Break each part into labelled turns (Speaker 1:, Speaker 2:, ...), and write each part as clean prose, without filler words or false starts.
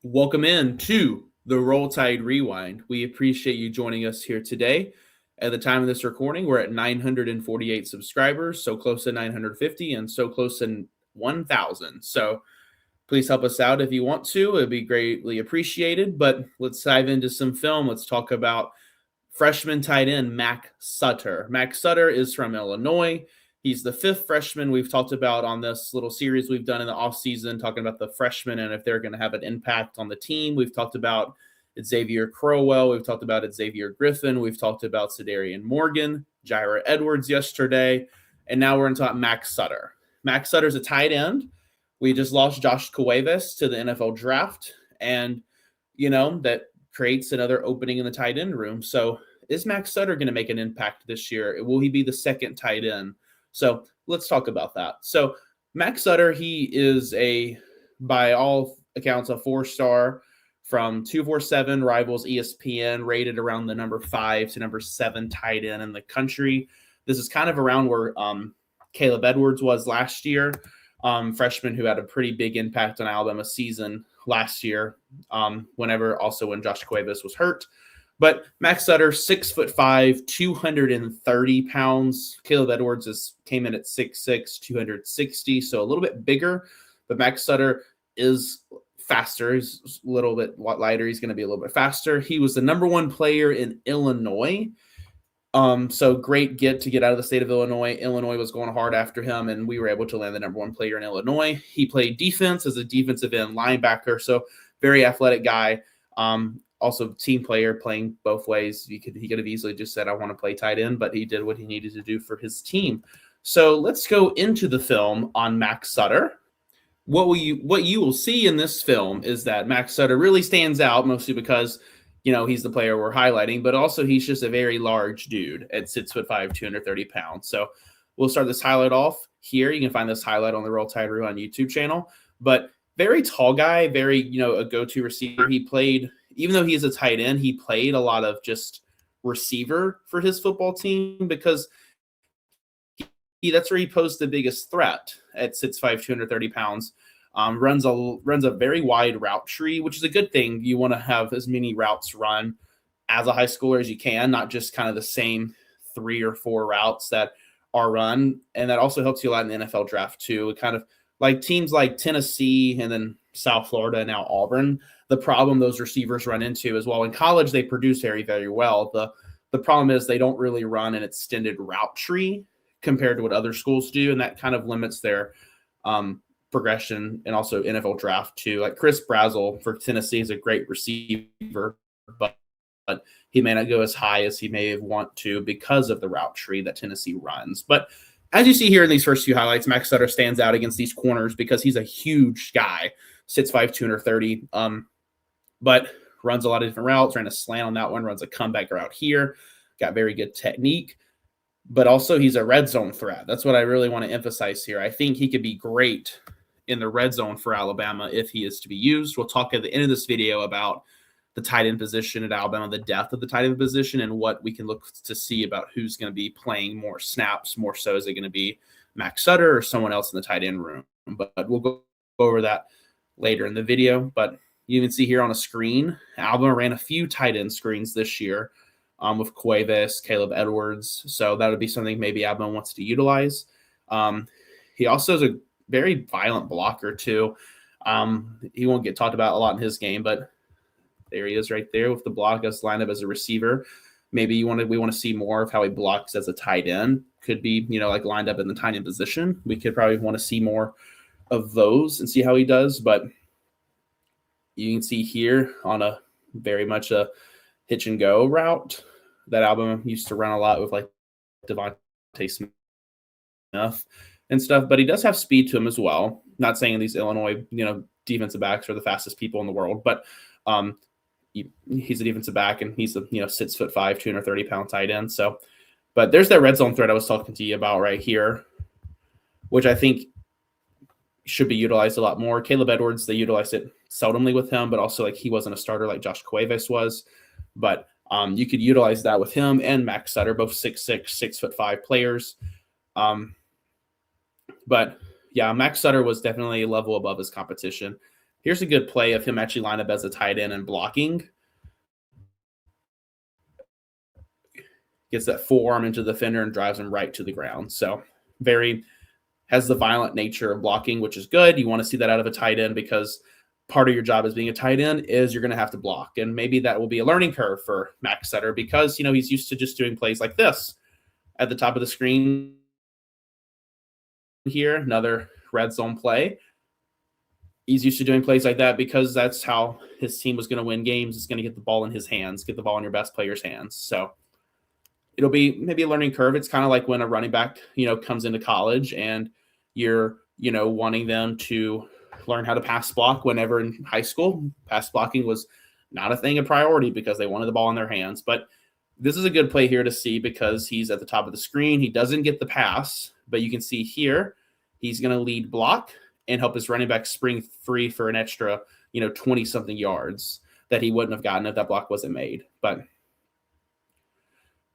Speaker 1: Welcome in to the Roll Tide Rewind. We appreciate you joining us here today. At the time of this recording, we're at 948 subscribers, so close to 950 and so close to 1,000. So please help us out if you want to. It'd be greatly appreciated. But let's dive into some film. Let's talk about freshman tight end Mack Sutter. Mack Sutter is from Illinois. He's the fifth freshman we've talked about on this little series we've done in the offseason, talking about the freshmen and if they're going to have an impact on the team. We've talked about Xavier Crowell. We've talked about Xavier Griffin. We've talked about Cedarian Morgan, Kaleb Edwards yesterday. And now we're going to talk Mack Sutter. Mack Sutter's a tight end. We just lost Josh Cuevas to the NFL draft. And, that creates another opening in the tight end room. So is Mack Sutter going to make an impact this year? Will he be the second tight end? So let's talk about that. So Mack Sutter, he is by all accounts, a 4-star from 247 Rivals ESPN, rated around the number 5 to number 7 tight end in the country. This is kind of around where Kaleb Edwards was last year, freshman who had a pretty big impact on Alabama's season last year, when Josh Cuevas was hurt. But Mack Sutter, 6'5", 230 pounds. Kaleb Edwards came in at 6'6", 260, so a little bit bigger. But Mack Sutter is faster. He's a little bit lighter. He's going to be a little bit faster. He was the number 1 player in Illinois. So great to get out of the state of Illinois. Illinois was going hard after him, and we were able to land the number 1 player in Illinois. He played defense as a defensive end linebacker, so very athletic guy. Also team player, playing both ways. He could have easily just said, I want to play tight end, but he did what he needed to do for his team. So let's go into the film on Mack Sutter. What you will see in this film is that Mack Sutter really stands out, mostly because, he's the player we're highlighting, but also he's just a very large dude at 6'5", 230 pounds. So we'll start this highlight off here. You can find this highlight on the Roll Tide Rewind YouTube channel, but very tall guy, very, a go-to receiver. He played, even though he's a tight end, he played a lot of just receiver for his football team because that's where he posed the biggest threat at 6'5", 230 pounds. Runs a very wide route tree, which is a good thing. You want to have as many routes run as a high schooler as you can, not just kind of the same 3 or 4 routes that are run. And that also helps you a lot in the NFL draft too. It kind of like teams like Tennessee and then South Florida and now Auburn, the problem those receivers run into is, well, in college they produce very, very well. The problem is they don't really run an extended route tree compared to what other schools do, and that kind of limits their progression and also NFL draft too. Like Chris Brazzell for Tennessee is a great receiver, but he may not go as high as he may want to because of the route tree that Tennessee runs. But as you see here in these first few highlights, Mack Sutter stands out against these corners because he's a huge guy, 6'5", 230, but runs a lot of different routes, ran a slant on that one, runs a comeback route here, got very good technique, but also he's a red zone threat. That's what I really want to emphasize here. I think he could be great in the red zone for Alabama if he is to be used. We'll talk at the end of this video about the tight end position at Alabama, the depth of the tight end position, and what we can look to see about who's going to be playing more snaps. More so, is it going to be Mack Sutter or someone else in the tight end room? But we'll go over that later in the video. But you can see here on a screen, Alabama ran a few tight end screens this year with Cuevas, Kaleb Edwards. So that would be something maybe Alabama wants to utilize. He also is a very violent blocker too. He won't get talked about a lot in his game, but there he is right there with the block as lined up as a receiver. Maybe we want to see more of how he blocks as a tight end. Could be, like lined up in the tight end position. We could probably want to see more of those and see how he does. But you can see here on a very much a hitch and go route that Alabama used to run a lot with like Devontae Smith and stuff. But he does have speed to him as well. Not saying these Illinois, defensive backs are the fastest people in the world, but he's a defensive back and he's a 6'5", 230-pound tight end. So, but there's that red zone threat I was talking to you about right here, which I think should be utilized a lot more. Kaleb Edwards, they utilized it seldomly with him, but also like he wasn't a starter like Josh Cuevas was. But you could utilize that with him and Mack Sutter, both 6'6", 6'5" players. But yeah, Mack Sutter was definitely a level above his competition. Here's a good play of him actually lined up as a tight end and blocking. Gets that forearm into the defender and drives him right to the ground. So has the violent nature of blocking, which is good. You want to see that out of a tight end because part of your job as being a tight end is you're going to have to block. And maybe that will be a learning curve for Mack Sutter because, he's used to just doing plays like this at the top of the screen here, another red zone play. He's used to doing plays like that because that's how his team was going to win games. It's going to get the ball in his hands, get the ball in your best player's hands. So it'll be maybe a learning curve. It's kind of like when a running back, comes into college and you're, wanting them to learn how to pass block. Whenever in high school, pass blocking was not a thing of priority because they wanted the ball in their hands. But this is a good play here to see because he's at the top of the screen. He doesn't get the pass, but you can see here he's going to lead block and help his running back spring free for an extra, 20-something yards that he wouldn't have gotten if that block wasn't made. But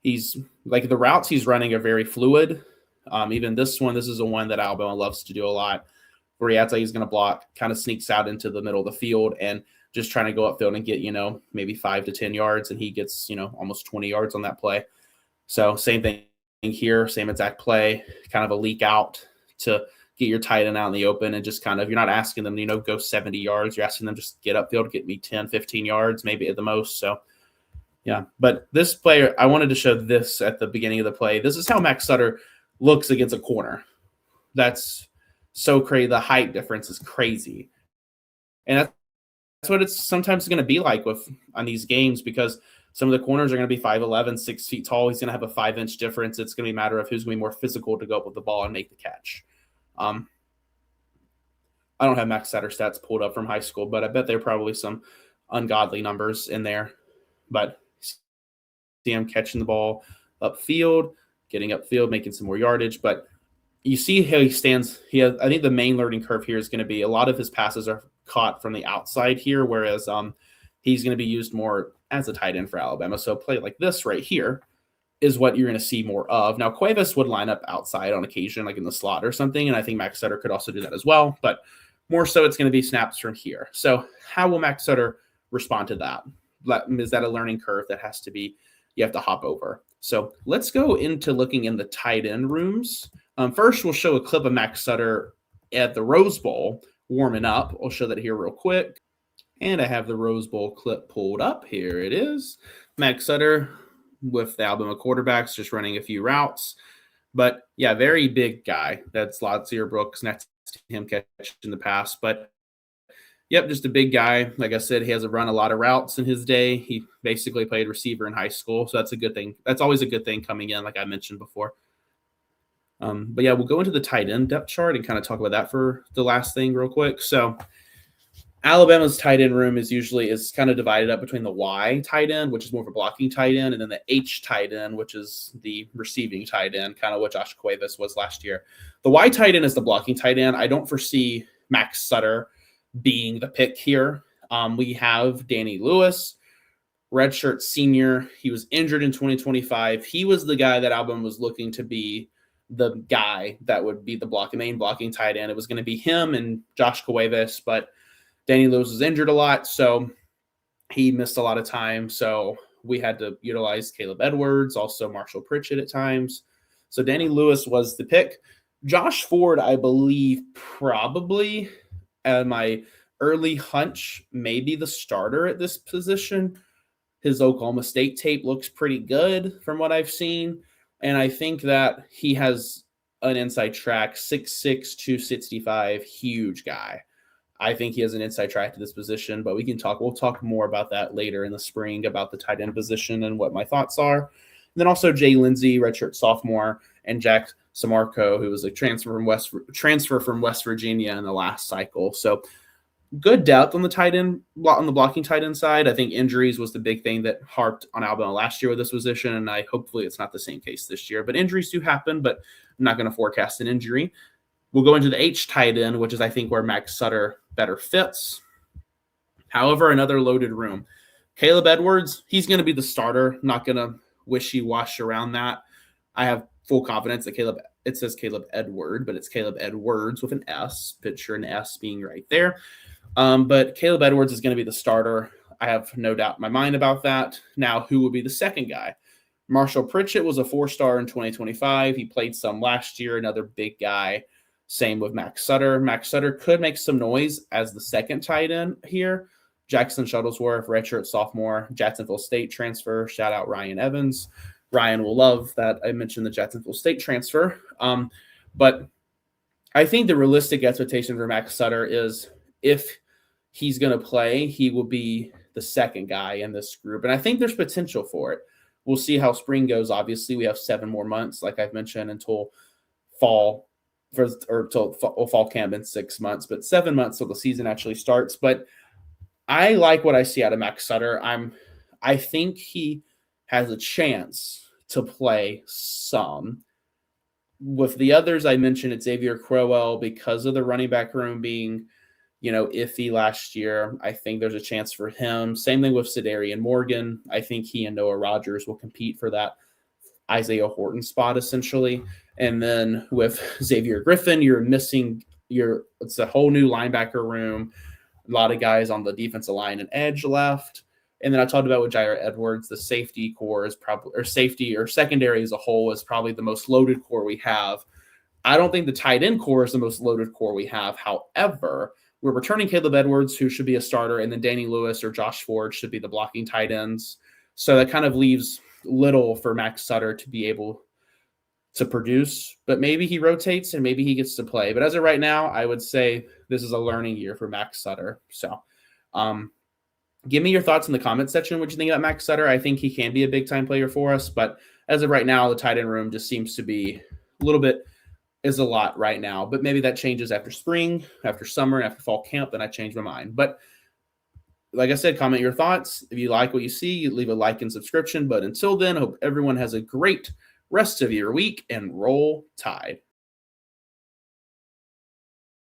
Speaker 1: he's like the routes he's running are very fluid. Even this is the one that Alabama loves to do a lot, where he acts like he's going to block, kind of sneaks out into the middle of the field and just trying to go upfield and get, maybe 5 to 10 yards. And he gets, almost 20 yards on that play. So same thing here, same exact play, kind of a leak out to get your tight end out in the open and just kind of, you're not asking them, go 70 yards. You're asking them just get upfield, get me 10, 15 yards, maybe at the most. So yeah, but this player, I wanted to show this at the beginning of the play. This is how Mack Sutter looks against a corner. That's so crazy. The height difference is crazy. And that's what it's sometimes going to be like on these games because some of the corners are going to be 5'11", 6 feet tall. He's going to have a 5-inch difference. It's going to be a matter of who's going to be more physical to go up with the ball and make the catch. I don't have Mack Sutter stats pulled up from high school, but I bet there are probably some ungodly numbers in there. But see him catching the ball upfield, getting upfield, making some more yardage. But you see how he stands. I think the main learning curve here is going to be a lot of his passes are caught from the outside here, whereas he's going to be used more as a tight end for Alabama. So a play like this right here is what you're going to see more of. Now, Cuevas would line up outside on occasion, like in the slot or something, and I think Mack Sutter could also do that as well. But more so, it's going to be snaps from here. So how will Mack Sutter respond to that? Is that a learning curve that you have to hop over? So let's go into looking in the tight end rooms. First, we'll show a clip of Mack Sutter at the Rose Bowl warming up. I'll show that here real quick. And I have the Rose Bowl clip pulled up. Here it is. Mack Sutter with the Alabama quarterbacks just running a few routes. But yeah, very big guy. That's Ladzier Brooks next to him catching the pass. But yep, just a big guy. Like I said, he has run a lot of routes in his day. He basically played receiver in high school. So that's a good thing. That's always a good thing coming in, like I mentioned before. But yeah, we'll go into the tight end depth chart and kind of talk about that for the last thing real quick. So Alabama's tight end room is kind of divided up between the Y tight end, which is more of a blocking tight end, and then the H tight end, which is the receiving tight end, kind of what Josh Cuevas was last year. The Y tight end is the blocking tight end. I don't foresee Mack Sutter being the pick here. We have Danny Lewis, redshirt senior. He was injured in 2025. He was the guy that Alabama was looking to be the guy that would be the main blocking tight end. It was going to be him and Josh Cuevas, but Danny Lewis was injured a lot, so he missed a lot of time. So we had to utilize Kaleb Edwards, also Marshall Pritchett at times. So Danny Lewis was the pick. Josh Ford, I believe, probably, my early hunch, maybe the starter at this position. His Oklahoma State tape looks pretty good from what I've seen. And I think that he has an inside track, 6'6", 265, huge guy. I think he has an inside track to this position, but we'll talk more about that later in the spring about the tight end position and what my thoughts are. And then also Jay Lindsey, redshirt sophomore, and Jack Samarco, who was a transfer from West Virginia in the last cycle. So good depth on the blocking tight end side. I think injuries was the big thing that harped on Alabama last year with this position, and hopefully it's not the same case this year. But injuries do happen, but I'm not going to forecast an injury. We'll go into the H tight end, which is, I think, where Mack Sutter better fits. However, another loaded room. Kaleb Edwards, he's going to be the starter. Not going to wishy-wash around that. I have full confidence that it says Kaleb Edward, but it's Kaleb Edwards with an S. Picture an S being right there. But Kaleb Edwards is going to be the starter. I have no doubt in my mind about that. Now, who would be the second guy? Marshall Pritchett was a 4-star in 2025. He played some last year, another big guy. Same with Mack Sutter. Mack Sutter could make some noise as the second tight end here. Jackson Shuttlesworth, redshirt sophomore, Jacksonville State transfer. Shout out Ryan Evans. Ryan will love that I mentioned the Jacksonville State transfer. But I think the realistic expectation for Mack Sutter is if he's going to play, he will be the second guy in this group. And I think there's potential for it. We'll see how spring goes. Obviously, we have 7 more months, like I've mentioned, until fall till fall camp in 6 months, but 7 months till the season actually starts. But I like what I see out of Mack Sutter. I think he has a chance to play some. With the others I mentioned, it's Xavier Crowell because of the running back room being, iffy last year. I think there's a chance for him. Same thing with Sedarian Morgan. I think he and Noah Rogers will compete for that Isaiah Horton spot essentially. And then with Xavier Griffin, it's a whole new linebacker room. A lot of guys on the defensive line and edge left. And then I talked about with Jair Edwards, the safety core is probably, or safety or secondary as a whole is probably the most loaded core we have. I don't think the tight end core is the most loaded core we have. However, we're returning Kaleb Edwards, who should be a starter, and then Danny Lewis or Josh Ford should be the blocking tight ends. So that kind of leaves little for Mack Sutter to be able to produce, but maybe he rotates and maybe he gets to play. But as of right now, I would say this is a learning year for Mack Sutter. So give me your thoughts in the comment section. What you think about Mack Sutter? I think he can be a big-time player for us, but as of right now, the tight end room just seems to be a little bit is a lot right now. But maybe that changes after spring, after summer, and after fall camp, then I change my mind. But like I said, comment your thoughts. If you like what you see, leave a like and subscription. But until then, I hope everyone has a great rest of your week and roll Tide.